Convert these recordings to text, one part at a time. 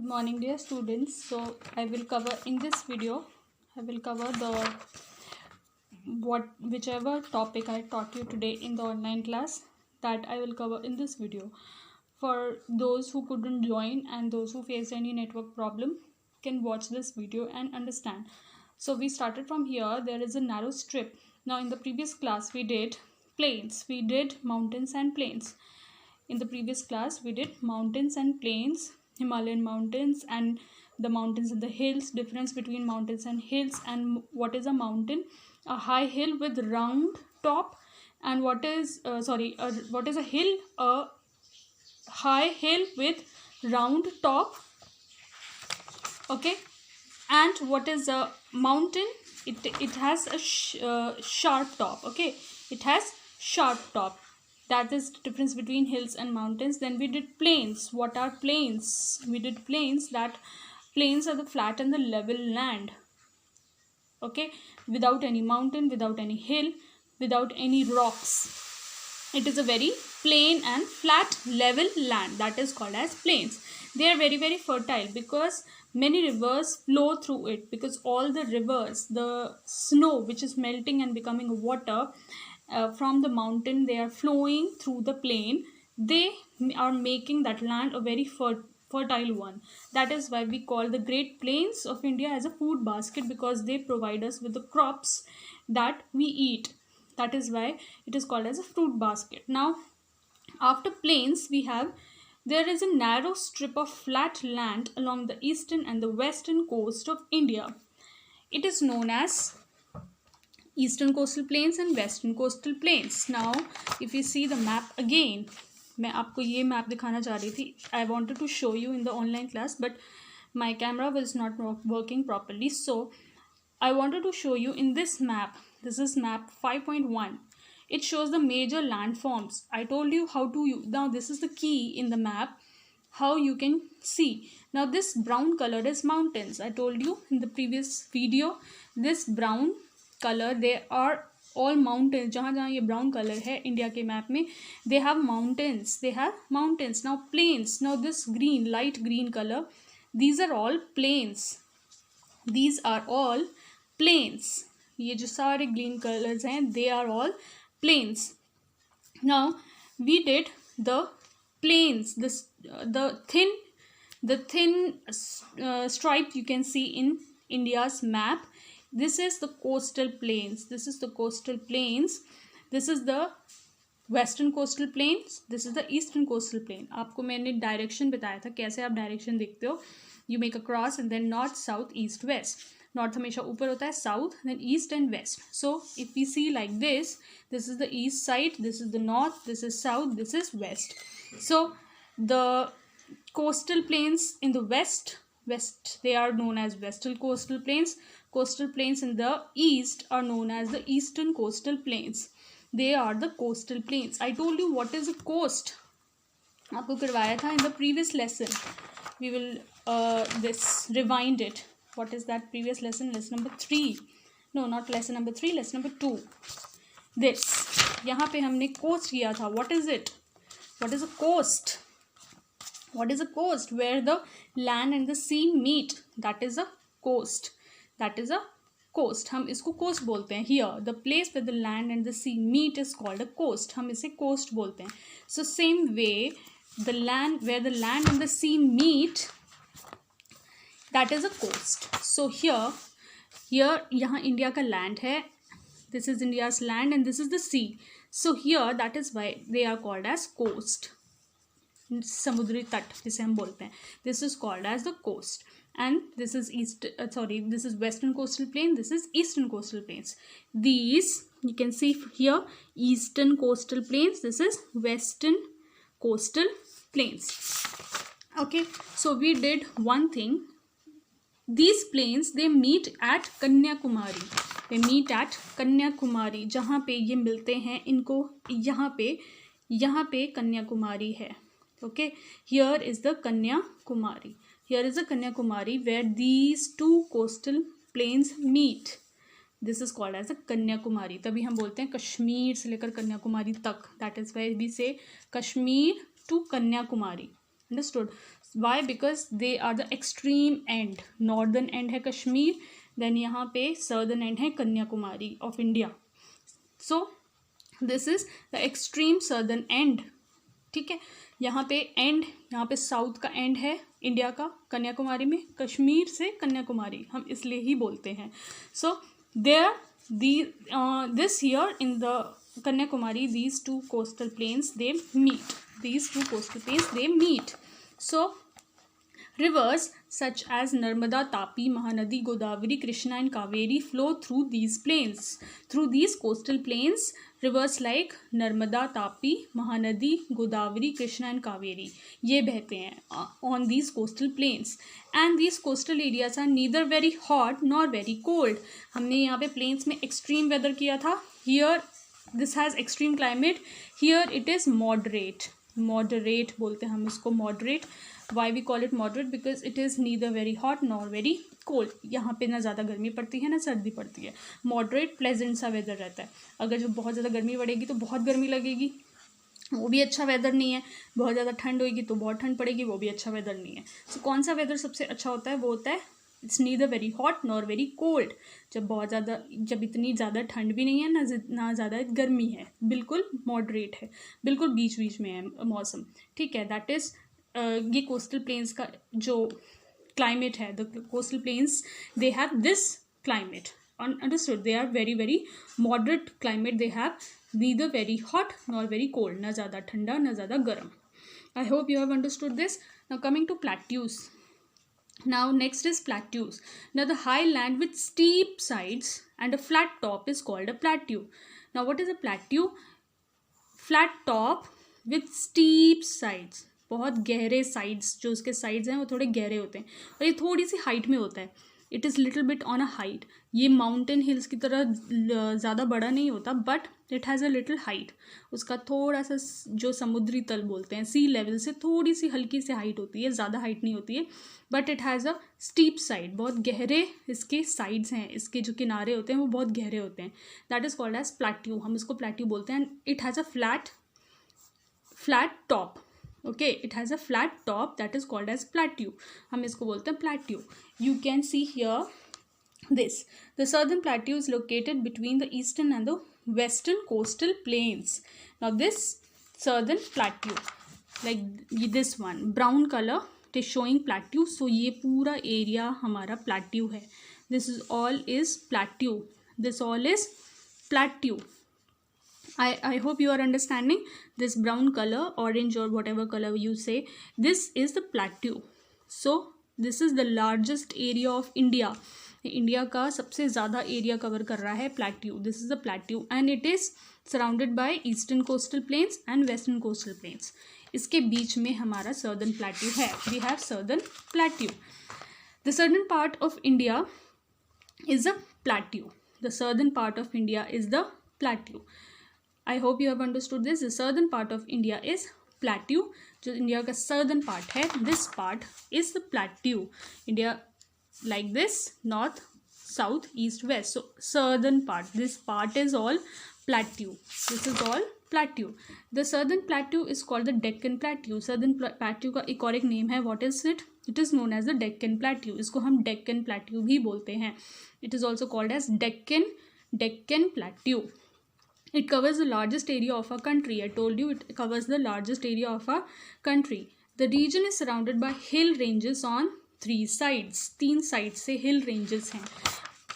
Morning dear students. So I will cover in this video, I will cover the whichever topic I taught you today in the online class, that I will cover in this video. For those who couldn't join and those who face any network problem can watch this video and understand. So we started from here. There is a narrow strip. Now in the previous class we did plains, we did mountains and plains. In the previous class we did mountains and plains, Himalayan mountains and the mountains and the hills, difference between mountains and hills, and what is a mountain, a high hill with round top, and what is a hill, a high hill with round top. Okay, and what is a mountain? It has a sharp top. Okay, it has sharp top. That is the difference between hills and mountains. Then we did plains. What are plains? We did plains. That plains are the flat and the level land. Okay, without any mountain, without any hill, without any rocks. It is a very plain and flat level land. That is called as plains. They are very fertile because many rivers flow through it, because all the rivers, the snow which is melting and becoming water from the mountain, they are flowing through the plain. They are making that land a very fertile one. That is why we call the Great Plains of India as a food basket, because they provide us with the crops that we eat. That is why it is called as a fruit basket. Now after plains there is a narrow strip of flat land along the eastern and the western coast of India. It is known as eastern coastal plains and western coastal plains. Now if you see the map again, मैं आपको ये map दिखाना चाह रही थी. I wanted to show you in the online class, but my camera was not working properly, so I wanted to show you in this map. This is map 5.1. It shows the major landforms. I told you how to now this is the key in the map, how you can see. Now this brown color is mountains. I told you in the previous video, this brown color, they are all mountains. जहाँ जहाँ ये brown color है India के map में, they have mountains. They have mountains. Now plains. Now this green, light green color, these are all plains. These are all plains. ये जो सारे green colors हैं, they are all plains. Now we did the plains. The thin stripe you can see in India's map. This is the coastal plains. This is the coastal plains. This is the western coastal plains. This is the eastern coastal plain. आपको मैंने direction बताया था कैसे आप direction देखते हो. You make a cross and then north, south, east, west. North हमेशा ऊपर होता है, south, then east and west. So if we see like this is the east side, this is the north, this is south, this is west. So the coastal plains in the west, they are known as western coastal plains. Coastal plains in the east are known as the eastern coastal plains. They are the coastal plains. I told you what is a coast. आपको करवाया था in the previous lesson. We will this rewind it. What is that previous lesson? Lesson number 3. No, not lesson number 3. Lesson number 2. This. यहाँ पे हमने coast किया था. What is it? What is a coast? What is a coast? Where the land and the sea meet. That is a coast. That is a coast. हम इसको coast बोलते हैं. Here, the place where the land and the sea meet is called a coast. हम इसे coast बोलते हैं. So same way, the land where the land and the sea meet, that is a coast. So here यहाँ India का land है. This is India's land and this is the sea. So here that is why they are called as coast. समुद्री तट जिसे हम बोलते हैं. This is called as the coast. And this is this is western coastal plain, this is eastern coastal plains. These you can see here, eastern coastal plains, this is western coastal plains. Okay, so we did one thing. These plains, they meet at Kanyakumari. They meet at Kanyakumari. जहाँ पे ये मिलते हैं इनको, यहाँ पे कन्याकुमारी है. Okay, here is the Kanyakumari. Here is the Kanyakumari where these two coastal plains meet. This is called as a Kanyakumari. तभी हम बोलते हैं कश्मीर से लेकर कन्याकुमारी तक. That is why we say Kashmir to Kanyakumari. Understood? Why? Because they are the extreme end. Northern end है Kashmir, then यहाँ पे सर्दर्न एंड है Kanyakumari of India. So this is the extreme southern end. ठीक है, यहाँ पे एंड, यहाँ पे साउथ का एंड है इंडिया का, कन्याकुमारी में. कश्मीर से कन्याकुमारी हम इसलिए ही बोलते हैं. So there this here in the Kanyakumari, these two coastal plains they meet. So rivers such as Narmada, Tapi, Mahanadi, Godavari, Krishna and Kaveri flow through these plains. Through these coastal plains, rivers like Narmada, Tapi, Mahanadi, Godavari, Krishna and Kaveri ये बहते हैं on these coastal plains. And these coastal areas are neither very hot nor very cold. हमने यहाँ पे plains में extreme weather किया था. Here this has extreme climate. Here it is moderate बोलते हैं हम इसको moderate. Why we call it moderate? Because it is neither very hot nor very cold. यहाँ पे ना ज़्यादा गर्मी पड़ती है ना सर्दी पड़ती है. moderate pleasant सा weather रहता है. अगर जब बहुत ज़्यादा गर्मी पड़ेगी तो बहुत गर्मी लगेगी, वो भी अच्छा वेदर नहीं है. बहुत ज़्यादा ठंड होगी तो बहुत ठंड पड़ेगी, वो भी अच्छा वेदर नहीं है. सो कौन सा वेदर सबसे अच्छा होता है? वो होता है it's neither very hot nor very cold. जब इतनी ज़्यादा ठंड भी नहीं है ना ज़्यादा गर्मी है, बिल्कुल मॉडरेट है, बिल्कुल बीच बीच में है मौसम. ठीक है, दैट इज़ ये कोस्टल प्लेन्स का जो क्लाइमेट है. The coastal planes they have this climate. Understood? They are very very moderate climate. They have neither very hot nor very cold. ना ज़्यादा ठंडा ना ज़्यादा गर्म. I hope you have understood this. Now coming to plateaus. Now next is plateaus. Now the high land with steep sides and a flat top is called a plateau. Now what is a plateau? Flat top with steep sides. बहुत गहरे sides, जो उसके sides हैं वो थोड़े गहरे होते हैं और ये थोड़ी सी height में होता है. It is little bit on a height. ये माउंटेन हिल्स की तरह ज़्यादा बड़ा नहीं होता, but it has a little height. उसका थोड़ा सा जो समुद्री तल बोलते हैं, सी लेवल से थोड़ी सी हल्की सी हाइट होती है, ज़्यादा हाइट नहीं होती है. But it has a steep side. बहुत गहरे इसके साइड्स हैं, इसके जो किनारे होते हैं वो बहुत गहरे होते हैं. That is called as plateau. हम इसको प्लेट्यू बोलते हैं. And it has a flat top. Okay, it has a flat top that is called as plateau. हम इसको बोलते हैं plateau. You can see here this. The southern plateau is located between the eastern and the western coastal plains. Now this southern plateau, like this one, brown color, it is showing plateau. So ये पूरा area हमारा plateau है. This is all is plateau. This all is plateau. I hope you are understanding. This brown color, orange or whatever color you say, this is the plateau. So this is the largest area of India. India का सबसे ज़्यादा area cover कर रहा है plateau. This is the plateau and it is surrounded by eastern coastal plains and western coastal plains. इसके बीच में हमारा southern plateau है. We have southern plateau. The southern part of India is a plateau. The southern part of India is the plateau. I hope you have understood this. The southern part of India is plateau. जो India का southern part है, this part is the plateau. India like this, north, south, east, west. So southern part, this part is all plateau. This is all plateau. The southern plateau is called the Deccan Plateau. Southern plateau का एक और एक name है. What is it? It is known as the Deccan Plateau. इसको हम Deccan Plateau भी बोलते हैं. It is also called as Deccan Plateau. It covers the largest area of our country. I told you it covers the largest area of our country. The region is surrounded by hill ranges on 3 sides. 3 sides से hill ranges हैं.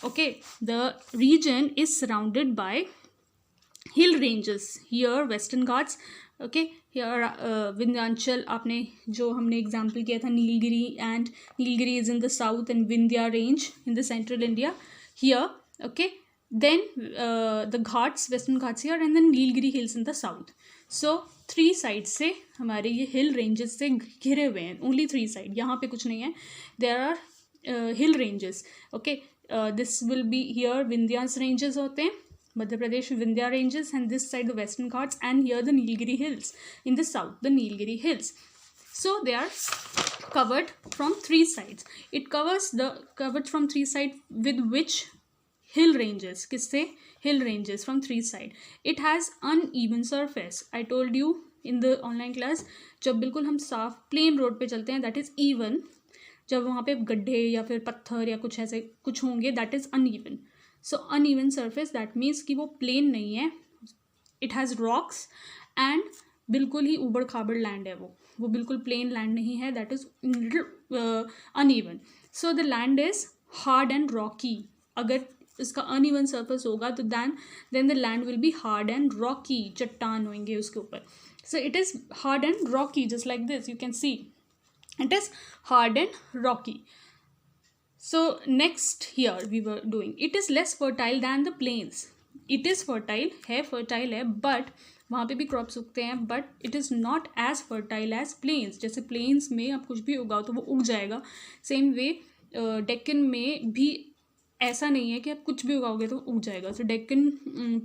Okay, the region is surrounded by hill ranges. Here Western Ghats. Okay, here Vindhyachal. आपने जो हमने example किया था Nilgiri, and Nilgiri is in the south and Vindhya range in the central India. Here, okay. Then the Ghats, Western Ghats here, and then Nilgiri Hills in the south. So 3 sides से हमारे ये hill ranges से घिरे हुए हैं. Only 3 sides. यहाँ पे कुछ नहीं है. There are hill ranges. Okay, this will be here Vindhyas ranges होते हैं. Madhya Pradesh Vindhya ranges, and this side the Western Ghats, and here the Nilgiri Hills in the south, the Nilgiri Hills. So they are covered from 3 sides. It covered from 3 sides with which hill ranges. किससे? Hill ranges from 3 sides. It has uneven surface. I told you in the online class, जब बिल्कुल हम साफ plain road पे चलते हैं that is even, जब वहाँ पे गड्ढे या फिर पत्थर या कुछ ऐसे कुछ होंगे that is uneven. So uneven surface that means कि वो प्लेन नहीं है, इट हैज़ रॉक्स एंड बिल्कुल ही ऊबड़ खाबड़ लैंड है वो बिल्कुल प्लेन लैंड नहीं है, that is uneven. So the land is hard and rocky. अगर इसका अनइवन सरफेस होगा तो then the land will be hard and rocky, चट्टान होंगे उसके ऊपर. So it is hard and rocky just like this, you can see it is hard and rocky. So next here we were doing, it is less fertile than the plains. It is fertile है but वहाँ पे भी crops उगते हैं, but it is not as fertile as plains. जैसे plains में आप कुछ भी उगाओ तो वो उग जाएगा, सेम वे डेक्कन में भी ऐसा नहीं है कि आप कुछ भी उगाओगे तो उग जाएगा. So Deccan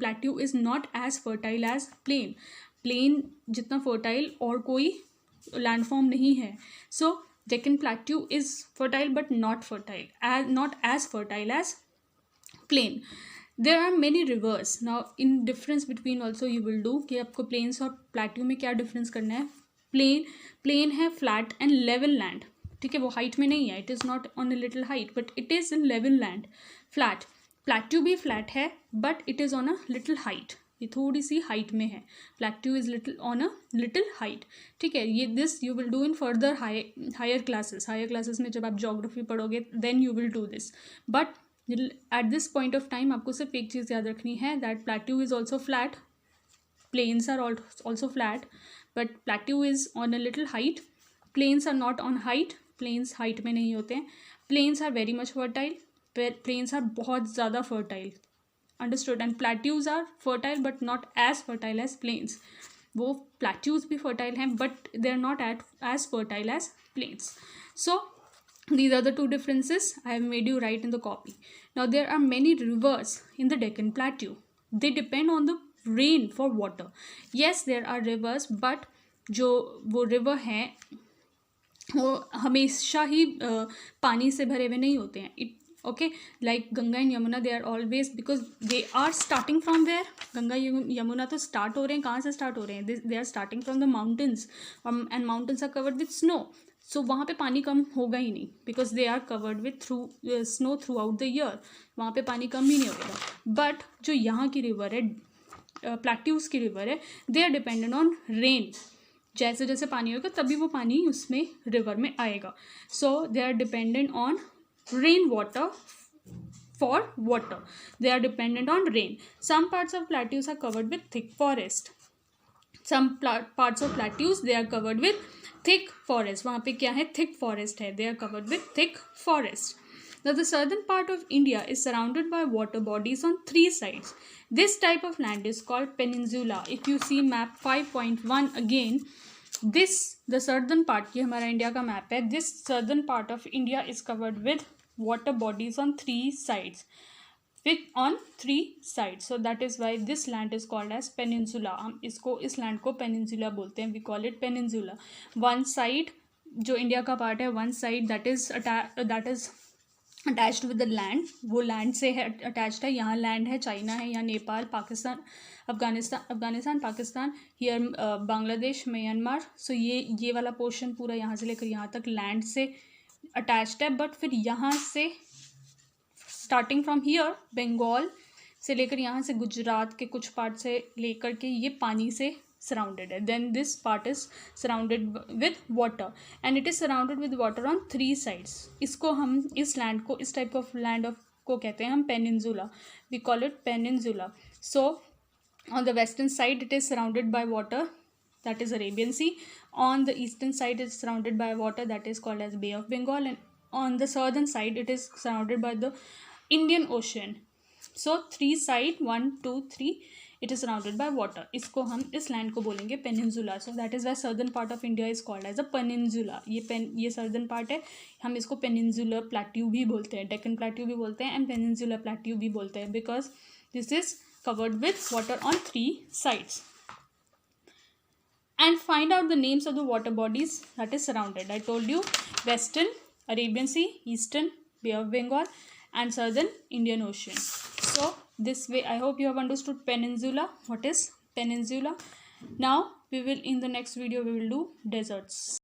plateau is not as fertile as plain जितना फर्टाइल और कोई लैंडफॉर्म नहीं है. So Deccan plateau is fertile but not as fertile as plain. There are many rivers. Now in difference between also you will do कि आपको planes और plateau में क्या डिफरेंस करना है. प्लेन है फ्लैट एंड लेवल लैंड, ठीक है, वो हाइट में नहीं है, it is not on a little height but it is in level land. Plateau भी फ्लैट है but it is on a little height, ये थोड़ी सी हाइट में है. Plateau is little on a little height, ठीक है. ये this you will do in further higher classes में जब आप ज्योग्राफी पढ़ोगे then you will do this. But at this point of time आपको सिर्फ एक चीज़ याद रखनी है, दैट plateau is also flat, plains are also flat but plateau is on a little height. Plains are not on height, plains height में नहीं होते हैं. Plains are very much fertile, plains are बहुत ज़्यादा fertile. Understood. And plateaus are fertile but not as fertile as plains. वो plateaus भी fertile हैं but they are not as fertile as plains. So these are the two differences I have made you write in the copy. Now there are many rivers in the Deccan Plateau. They depend on the rain for water. Yes, there are rivers but जो वो river हैं वो हमेशा ही पानी से भरे हुए नहीं होते हैं. Okay, like Ganga and Yamuna, they are always, because they are starting from where? Ganga Yamuna तो start हो रहे हैं, कहाँ से start हो रहे हैं? They are starting from the mountains, and mountains are covered with snow. So वहाँ पे पानी कम होगा ही नहीं, because they are covered with snow throughout the year. वहाँ पे पानी कम ही नहीं होगा. But जो यहाँ की river है, प्लेट्यूज की river है, they are dependent on rain. जैसे जैसे पानी होगा तभी वो पानी उसमें river में आएगा. So they are dependent on rainwater for water. They are dependent on rain. Some parts of plateaus are covered with thick forest. Some parts of plateaus they are covered with thick forest. वहाँ पे क्या है? Thick forest है. They are covered with thick forest. Now the southern part of India is surrounded by water bodies on three sides. This type of land is called peninsula. If you see map 5.1 again, the southern part, ये हमारा India का map है, this southern part of India is covered with water bodies on three sides. So that is why this land is called as peninsula. हम इसको इस land को peninsula बोलते हैं. We call it peninsula. One side जो India का part है, one side that is attached with the land, वो लैंड से है अटैच्ड है. यहाँ लैंड है, चाइना है, यहाँ नेपाल, पाकिस्तान, अफगानिस्तान, पाकिस्तान, हियर बांग्लादेश, म्यांमार. सो ये वाला पोर्शन पूरा यहाँ से लेकर यहाँ तक लैंड से अटैच्ड है. बट फिर यहाँ से स्टार्टिंग फ्रॉम हियर बंगाल से लेकर यहाँ से गुजरात के कुछ पार्ट से लेकर के ये पानी से surrounded है. Then this part is surrounded with water and it is surrounded with water on three sides. इसको हम इस लैंड को, इस टाइप ऑफ लैंड को कहते हैं हम पेनिनजुला. We call it peninsula. So on the western side it is surrounded by water, that is Arabian Sea. On the eastern side it is surrounded by water, that is called as Bay of Bengal. And on the southern side it is surrounded by the Indian Ocean. So three side, 1 2 3, it is surrounded by water. इसको हम इस land को बोलेंगे पेनिनजुला. So that is why southern part of India is called as a peninsula. ये southern part है, हम इसको peninsular plateau भी बोलते हैं, Deccan plateau भी बोलते हैं and peninsular plateau भी बोलते हैं, because this is covered with water on three sides. And find out the names of the water bodies that is surrounded. I told you western Arabian Sea, eastern Bay of Bengal and southern Indian Ocean. So this way I hope you have understood peninsula. What is peninsula? Now We will in the next video we will do deserts.